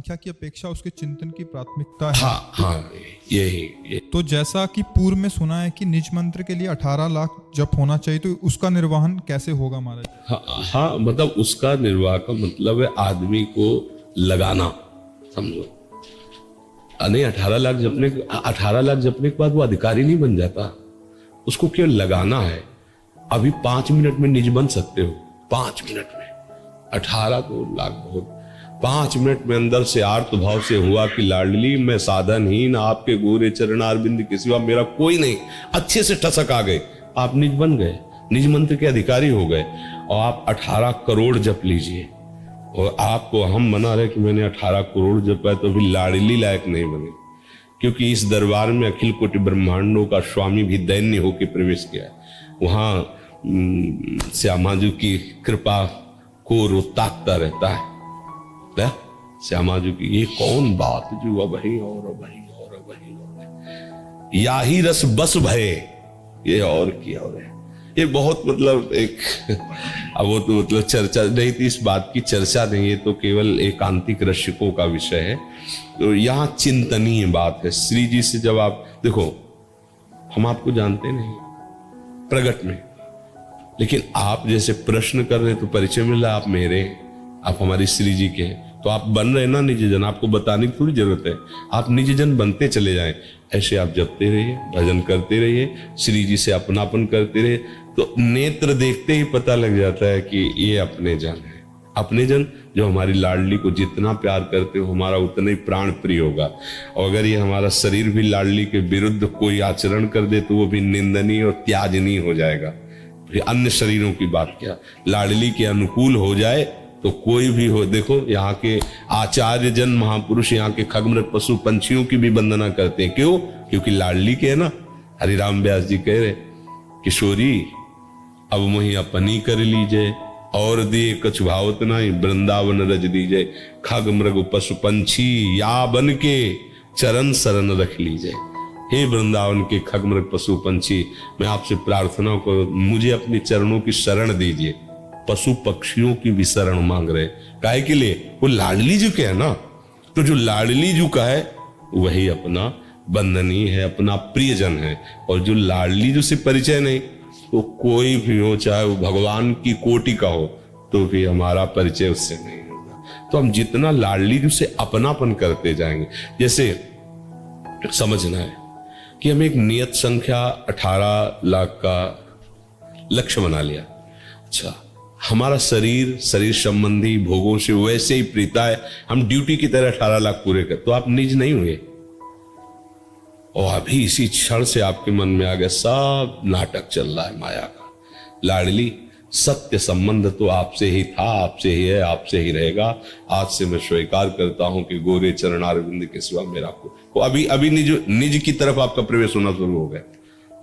संख्या की अपेक्षा उसके चिंतन की प्राथमिकता है। हाँ, यही। तो जैसा कि पूर्व में सुना है कि निज मंत्र के लिए 18 लाख जप होना चाहिए, तो उसका निर्वहन कैसे होगा महाराज? हाँ, मतलब उसका निर्वाह का मतलब है आदमी को लगाना, समझो। नहीं, 18 लाख जपने के बाद वो अधिकारी नहीं बन जाता, उसको केवल लगाना है। अभी 5 मिनट में निज बन सकते हो, 5 मिनट में। 18 तो लाख बहुत। 5 मिनट में अंदर से आर्त भाव से हुआ कि लाडली मैं साधनहीन, आपके गोरे चरणारविंद के सिवा मेरा कोई नहीं, अच्छे से टसक आ गए, आप निज बन गए, निज मंत्र के अधिकारी हो गए। और आप 18 करोड़ जप लीजिए, और आपको हम मना रहे कि मैंने 18 करोड़ जपा है, तो अभी लाडली लायक नहीं बने, क्योंकि इस दरबार में अखिल कोटि ब्रह्मांडों का स्वामी भी दैन्य होकर प्रवेश किया है। वहां श्यामाजू की कृपा को रो ताकता रहता है। श्यामाजू की ये कौन बात जो अबही और या ही रस बस भये, ये और किया और है। ये बहुत मतलब एक अब वो तो मतलब चर्चा नहीं थी, इस बात की चर्चा नहीं है, तो केवल एकांतिक रसिकों का विषय है। तो यहाँ चिंतनीय बात है। श्री जी से जब आप देखो, हम आपको जानते नहीं प्रगट में, लेकिन आप जैसे प्रश्न कर रहे तो परिचय मिल रहा, आप मेरे, आप हमारी श्री जी के हैं, तो आप बन रहे ना निज जन, आपको बताने की थोड़ी जरूरत है, आप निज जन बनते चले जाएं। ऐसे आप जपते रहिए, भजन करते रहिए, श्री जी से अपनापन करते रहिए, तो नेत्र देखते ही पता लग जाता है कि ये अपने जन है। अपने जन जो हमारी लाडली को जितना प्यार करते हो, हमारा उतना ही प्राण प्रिय होगा। और अगर ये हमारा शरीर भी लाडली के विरुद्ध कोई आचरण कर दे तो वो भी निंदनीय और त्याजनीय हो जाएगा। अन्य शरीरों की बात क्या, लाडली के अनुकूल हो जाए तो कोई भी हो। देखो यहाँ के आचार्य जन महापुरुष यहाँ के खगमृग पशु पंछियों की भी वंदना करते हैं। क्यों? क्योंकि लाडली के है ना। हरिराम व्यास जी कह रहे, किशोरी अब मोहि अपनी कर लीजिए, और दिए कछु भावत नहीं, वृंदावन रज दीजिए। खग मृग पशु पंछी या बन के चरण शरण रख लीजिए। हे वृंदावन के खग मृग पशु पंछी, मैं आपसे प्रार्थना करूं, मुझे अपने चरणों की शरण दीजिए। पशु पक्षियों की भी शरण मांग रहे, काहे के लिए? वो लाडली जी के है ना। तो जो लाडली जी का है वही अपना बंधनी है, अपना प्रियजन है। और जो लाडली जी से परिचय नहीं, तो कोई भी हो, चाहे वो भगवान की कोटि का हो, तो भी हमारा परिचय उससे नहीं होगा। तो हम जितना लाडली जी से अपनापन करते जाएंगे, जैसे समझना है कि हम एक नियत संख्या 18 लाख का लक्ष्य बना लिया। अच्छा, हमारा शरीर संबंधी भोगों से वैसे ही प्रीता है, हम ड्यूटी की तरह 18 लाख पूरे कर, तो आप निज नहीं हुए। और अभी इसी क्षण से आपके मन में आ गया सब नाटक चल रहा है माया का। लाडली, सत्य संबंध तो आपसे ही था, आपसे ही है, आपसे ही रहेगा। आज से मैं स्वीकार करता हूं कि गोरे चरणारविंद के सिवा मेरा को अभी निज की तरफ आपका प्रवेश होना शुरू हो गया।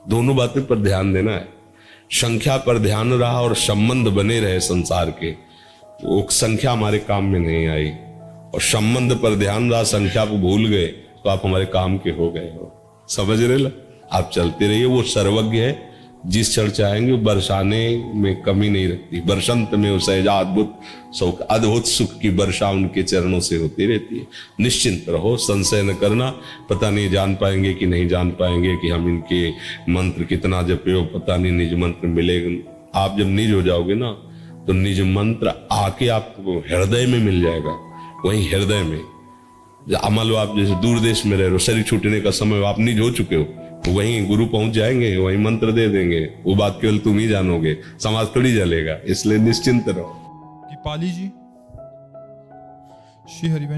दोनों बातें पर ध्यान देना है। संख्या पर ध्यान रहा और संबंध बने रहे संसार के, वो संख्या हमारे काम में नहीं आई। और संबंध पर ध्यान रहा, संख्या को भूल गए, तो आप हमारे काम के हो गए हो। समझ रहे ला? आप चलते रहिए, वो सर्वज्ञ है, जिस क्षण चाहेंगे बरसाने में कमी नहीं रखती। बरसंत में सहजा अद्भुत सुख की वर्षा उनके चरणों से होती रहती है। निश्चिंत रहो, संशय न करना। पता नहीं जान पाएंगे कि नहीं जान पाएंगे कि हम इनके मंत्र कितना जपे हो, पता नहीं निज मंत्र मिलेगा। आप जब निज हो जाओगे ना, तो निज मंत्र आके आपको हृदय में मिल जाएगा। वहीं हृदय में मान लो आप जैसे दूर देश में रह रहे हो, शरीर छूटने का समय आप निज हो चुके हो, वहीं गुरु पहुंच जाएंगे, वहीं मंत्र दे देंगे। वो बात केवल तुम ही जानोगे, समाज थोड़ी जलेगा। इसलिए निश्चिंत रहो। पाली जी, श्री हरिवंश